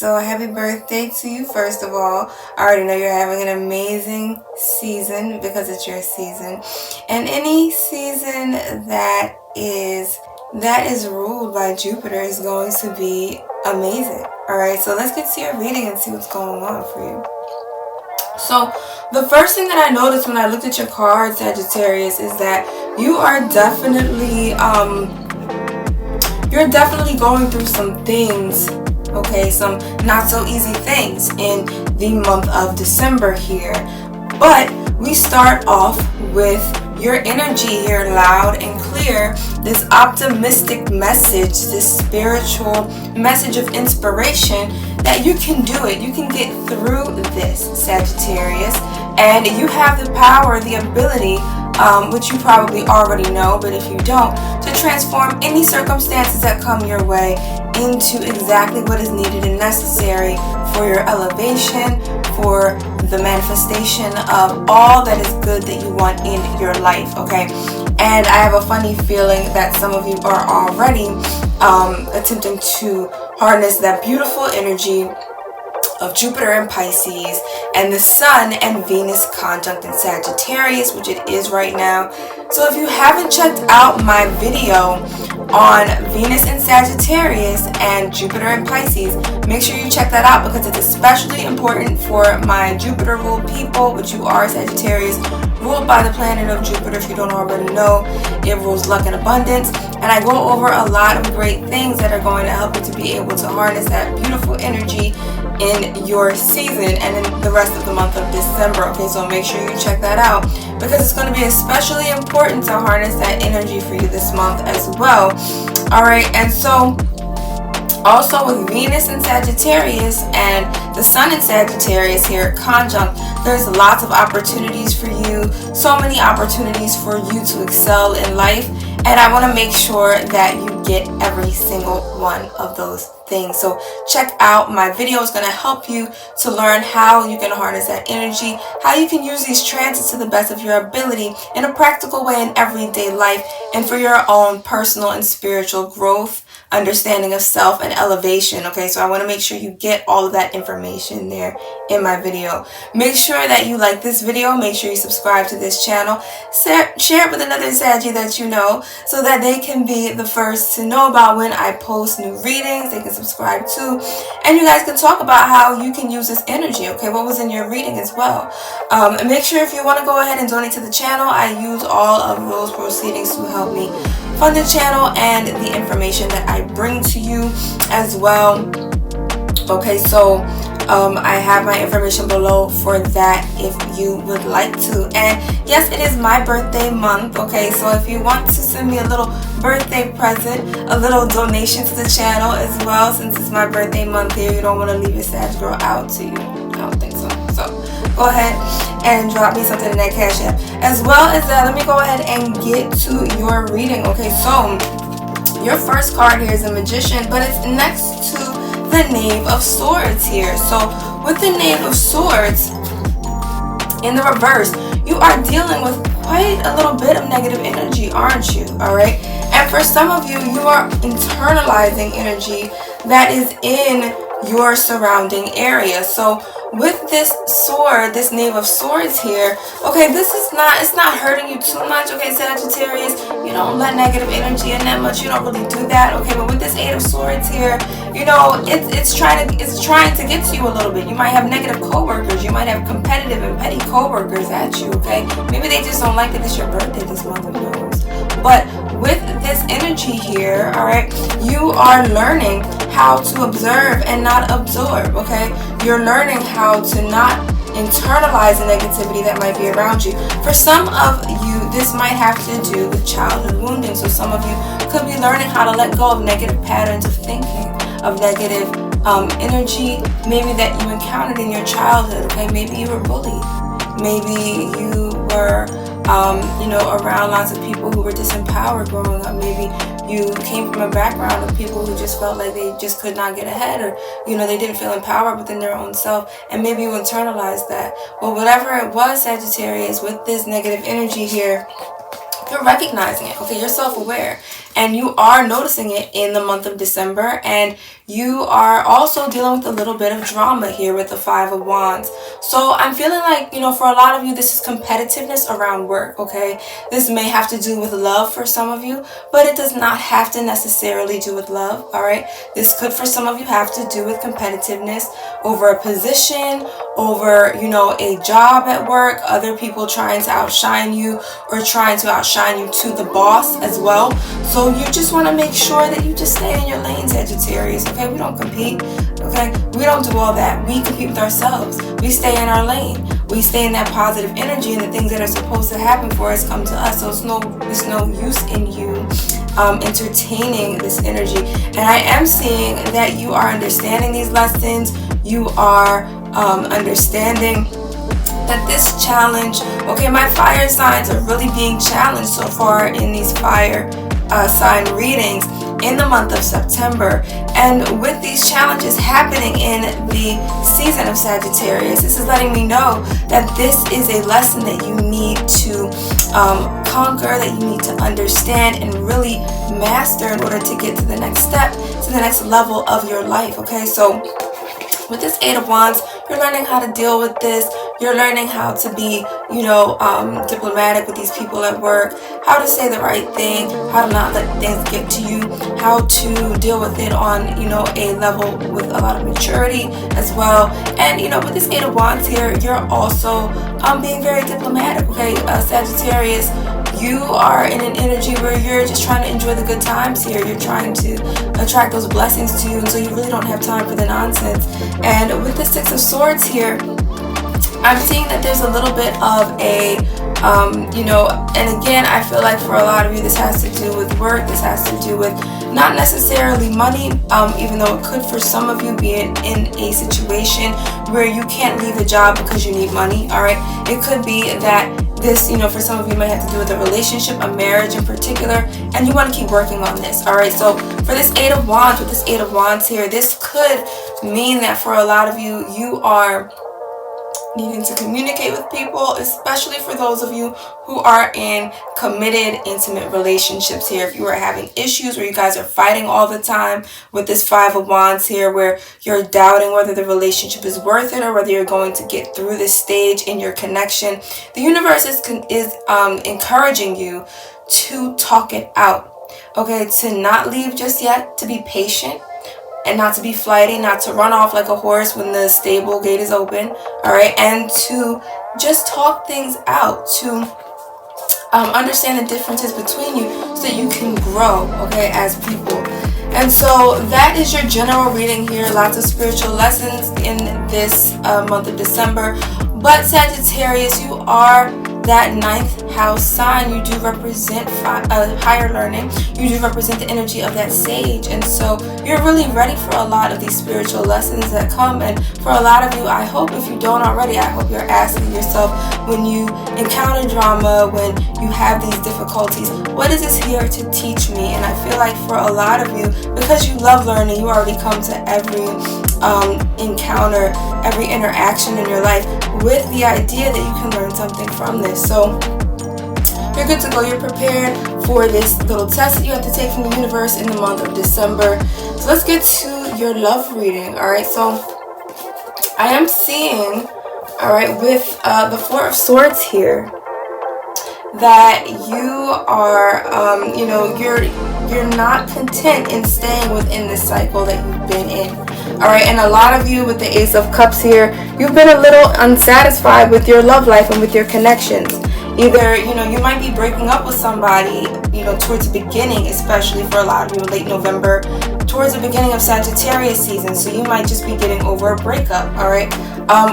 So happy birthday to you, first of all. I already know you're having an amazing season because it's your season. And any season that is ruled by Jupiter is going to be amazing. Alright, so let's get to your reading and see what's going on for you. So the first thing that I noticed when I looked at your card, Sagittarius, is that you are definitely you're definitely going through some things, okay, some not so easy things in the month of December here. But we start off with your energy here loud and clear, this optimistic message, this spiritual message of inspiration that you can do it. You can get through this, Sagittarius, and you have the power, the ability, which you probably already know, but if you don't, to transform any circumstances that come your way into exactly what is needed and necessary for your elevation, for the manifestation of all that is good that you want in your life, okay? And I have a funny feeling that some of you are already attempting to harness that beautiful energy of Jupiter in Pisces and the Sun and Venus conjunct in Sagittarius, which it is right now. So if you haven't checked out my video on Venus in Sagittarius and Jupiter in Pisces, make sure you check that out because it's especially important for my Jupiter ruled people, which you are, Sagittarius, ruled by the planet of Jupiter. If you don't already know, it rules luck and abundance, and I go over a lot of great things that are going to help you to be able to harness that beautiful energy in your season and in the rest of the month of December. Okay, so make sure you check that out because it's going to be especially important to harness that energy for you this month as well. All right, and so also with Venus in Sagittarius and the Sun in Sagittarius here conjunct, there's lots of opportunities for you, so many opportunities for you to excel in life, and I want to make sure that you get every single one of those things. So check out my video. It's going to help you to learn how you can harness that energy, how you can use these transits to the best of your ability in a practical way in everyday life and for your own personal and spiritual growth, understanding of self, and elevation. Okay, so I want to make sure you get all of that information there in my video. Make sure that you like this video. Make sure you subscribe to this channel. Share it with another Saggy that you know so that they can be the first to know about when I post new readings. They can subscribe too, and you guys can talk about how you can use this energy. Okay, what was in your reading as well. And make sure if you want to go ahead and donate to the channel, I use all of those proceedings to help me fund the channel and the information that I bring to you as well. Okay, so I have my information below for that if you would like to. And yes, it is my birthday month. Okay, so if you want to send me a little birthday present, a little donation to the channel as well, since it's my birthday month here, you don't want to leave a Sag girl out to you. I don't think so. So go ahead and drop me something in that Cashapp. As well as that, let me go ahead and get to your reading. Okay, so your first card here is a Magician, but it's next to the Knave of Swords here. So with the Knave of Swords in the reverse, you are dealing with quite a little bit of negative energy, aren't you? All right, and for some of you, you are internalizing energy that is in your surrounding area. So with this sword, this Knave of Swords here, okay, it's not hurting you too much, okay, Sagittarius. You don't let negative energy in that much. You don't really do that, okay. But with this Eight of Swords here, you know, it's trying to get to you a little bit. You might have negative coworkers. You might have competitive and petty coworkers at you, okay. Maybe they just don't like that it's your birthday this month, who knows. But with this energy here, all right, you are learning how to observe and not absorb, okay? You're learning how to not internalize the negativity that might be around you. For some of you, this might have to do with childhood wounding. So some of you could be learning how to let go of negative patterns of thinking, of negative energy, maybe that you encountered in your childhood, okay? Maybe you were bullied. Maybe you were around lots of people who were disempowered growing up. Maybe you came from a background of people who just felt like they just could not get ahead, or they didn't feel empowered within their own self, and maybe you internalized that. Well, whatever it was, Sagittarius, with this negative energy here, you're recognizing it, okay? You're self-aware, and you are noticing it in the month of December, and you are also dealing with a little bit of drama here with the Five of Wands. So I'm feeling like, for a lot of you, this is competitiveness around work, okay? This may have to do with love for some of you, but it does not have to necessarily do with love, all right? This could, for some of you, have to do with competitiveness over a position, over, a job at work, other people trying to outshine you or trying to outshine you to the boss as well. So you just want to make sure that you just stay in your lane, Sagittarius, okay? We don't compete, okay? We don't do all that. We compete with ourselves. We stay in our lane. We stay in that positive energy, and the things that are supposed to happen for us come to us. So it's no use in you entertaining this energy. And I am seeing that you are understanding these lessons. You are understanding that this challenge, okay, my fire signs are really being challenged so far in these fire sign readings in the month of September. And with these challenges happening in the season of Sagittarius, this is letting me know that this is a lesson that you need to conquer, that you need to understand and really master in order to get to the next step, to the next level of your life, okay? So with this Eight of Wands, you're learning how to deal with this. You're learning how to be, diplomatic with these people at work, how to say the right thing, how to not let things get to you, how to deal with it on, a level with a lot of maturity as well. And, with this Eight of Wands here, you're also being very diplomatic, okay? Sagittarius, you are in an energy where you're just trying to enjoy the good times here. You're trying to attract those blessings to you, and so you really don't have time for the nonsense. And with the Six of Swords here, I'm seeing that there's a little bit of a, and again, I feel like for a lot of you, this has to do with work. This has to do with not necessarily money, even though it could for some of you be in a situation where you can't leave a job because you need money, all right? It could be that this, for some of you, might have to do with a relationship, a marriage in particular, and you want to keep working on this, all right? So for this Eight of Wands, with this Eight of Wands here, this could mean that for a lot of you, you are needing to communicate with people, especially for those of you who are in committed, intimate relationships here. If you are having issues where you guys are fighting all the time with this Five of Wands here, where you're doubting whether the relationship is worth it or whether you're going to get through this stage in your connection, the universe is encouraging you to talk it out, okay? To not leave just yet, to be patient, and not to be flighty, not to run off like a horse when the stable gate is open, all right? And to just talk things out, to understand the differences between you so that you can grow, okay, as people. And so that is your general reading here. Lots of spiritual lessons in this month of December. But Sagittarius, you are that 9th house sign. You do represent higher learning. You do represent the energy of that sage. And so you're really ready for a lot of these spiritual lessons that come. And for a lot of you, I hope, if you don't already, I hope you're asking yourself, when you encounter drama, when you have these difficulties, what is this here to teach me? And I feel like for a lot of you, because you love learning, you already come to every encounter, every interaction in your life with the idea that you can learn something from this. So you're good to go. You're prepared for this little test that you have to take from the universe in the month of December. So let's get to your love reading. All right, so I am seeing, all right, with the Four of Swords here, that you are, you're not content in staying within this cycle that you've been in. All right, and a lot of you with the Ace of Cups here, you've been a little unsatisfied with your love life and with your connections. Either, you might be breaking up with somebody, towards the beginning, especially for a lot of you, late November, towards the beginning of Sagittarius season. So you might just be getting over a breakup, all right?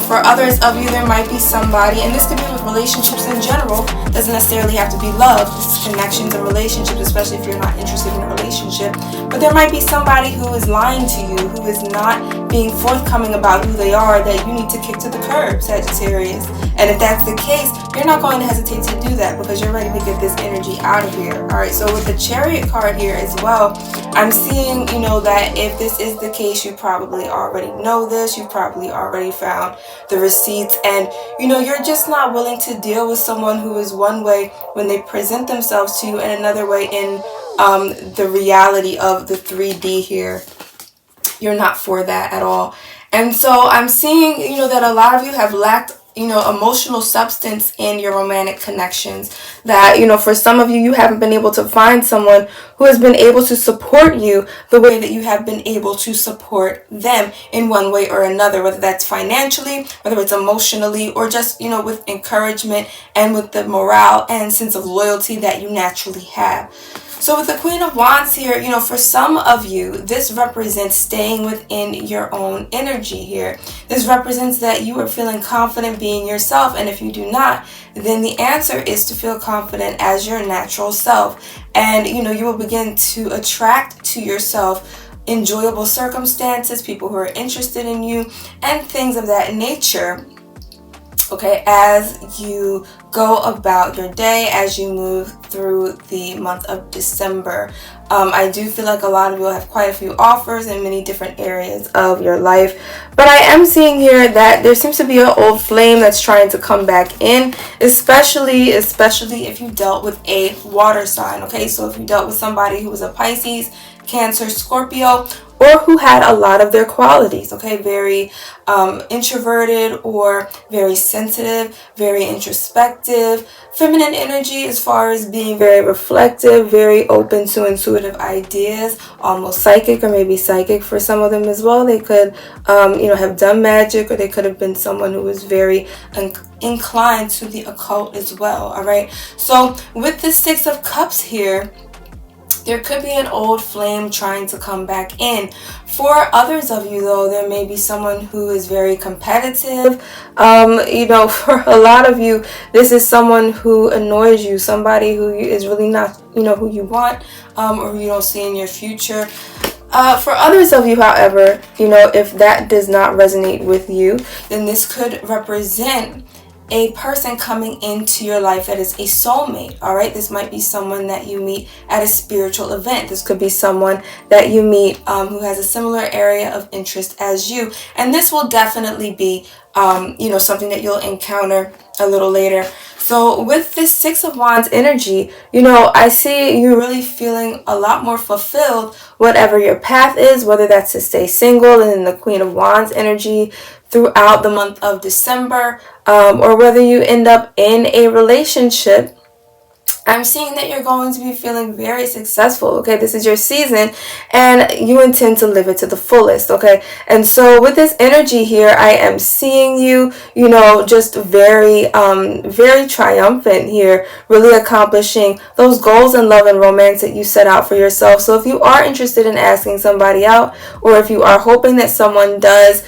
For others of you, there might be somebody, and this could be with relationships in general, doesn't necessarily have to be love, this is connections and relationships, especially if you're not interested in a relationship. But there might be somebody who is lying to you, who is not being forthcoming about who they are, that you need to kick to the curb, Sagittarius. And if that's the case, you're not going to hesitate to do that because you're ready to get this energy out of here. All right, so with the Chariot card here as well, I'm seeing, know that if this is the case, you probably already know this. You probably already found the receipts, and you're just not willing to deal with someone who is one way when they present themselves to you and another way in the reality of the 3D here. You're not for that at all. And so I'm seeing, that a lot of you have lacked, emotional substance in your romantic connections. That, for some of you, you haven't been able to find someone who has been able to support you the way that you have been able to support them in one way or another, whether that's financially, whether it's emotionally, or just, with encouragement and with the morale and sense of loyalty that you naturally have. So with the Queen of Wands here, for some of you, this represents staying within your own energy here. This represents that you are feeling confident being yourself. And if you do not, then the answer is to feel confident as your natural self. And, you will begin to attract to yourself enjoyable circumstances, people who are interested in you, and things of that nature. Okay, as you go about your day, as you move through the month of December. I do feel like a lot of you have quite a few offers in many different areas of your life. But I am seeing here that there seems to be an old flame that's trying to come back in, especially if you dealt with a water sign. Okay, so if you dealt with somebody who was a Pisces, Cancer, Scorpio, or who had a lot of their qualities, okay, very introverted or very sensitive, very introspective, feminine energy as far as being very reflective, very open to intuitive ideas, almost psychic or maybe psychic for some of them as well. They could, have done magic, or they could have been someone who was very inclined to the occult as well, all right? So with the Six of Cups here, there could be an old flame trying to come back in. For others of you, though, there may be someone who is very competitive. For a lot of you, this is someone who annoys you, somebody who is really not, who you want, or who you don't see in your future. For others of you, however, if that does not resonate with you, then this could represent a person coming into your life that is a soulmate, all right? This might be someone that you meet at a spiritual event. This could be someone that you meet who has a similar area of interest as you. And this will definitely be, something that you'll encounter a little later. So with this Six of Wands energy, I see you really feeling a lot more fulfilled, whatever your path is, whether that's to stay single and in the Queen of Wands energy throughout the month of December, or whether you end up in a relationship. I'm seeing that you're going to be feeling very successful, okay? This is your season, and you intend to live it to the fullest, okay? And so with this energy here, I am seeing you, just very, very triumphant here, really accomplishing those goals in love and romance that you set out for yourself. So if you are interested in asking somebody out, or if you are hoping that someone does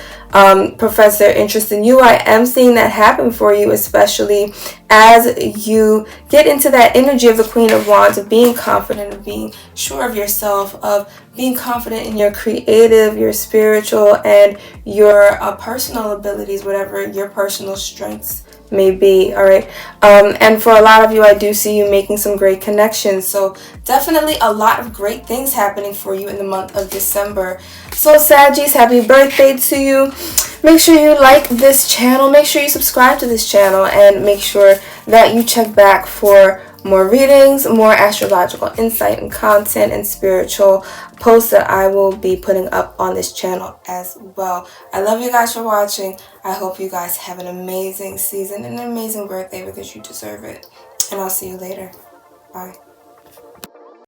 profess their interest in you, I am seeing that happen for you, especially as you get into that energy of the Queen of Wands, of being confident, of being sure of yourself, of being confident in your creative, your spiritual, and your personal abilities, whatever your personal strengths may be, all right? And for a lot of you, I do see you making some great connections. So definitely a lot of great things happening for you in the month of December. So Saggies, happy birthday to you. Make sure you like this channel. Make sure you subscribe to this channel, and make sure that you check back for more readings, more astrological insight and content, and spiritual posts that I will be putting up on this channel as well. I love you guys for watching. I hope you guys have an amazing season and an amazing birthday, because you deserve it. And I'll see you later. Bye.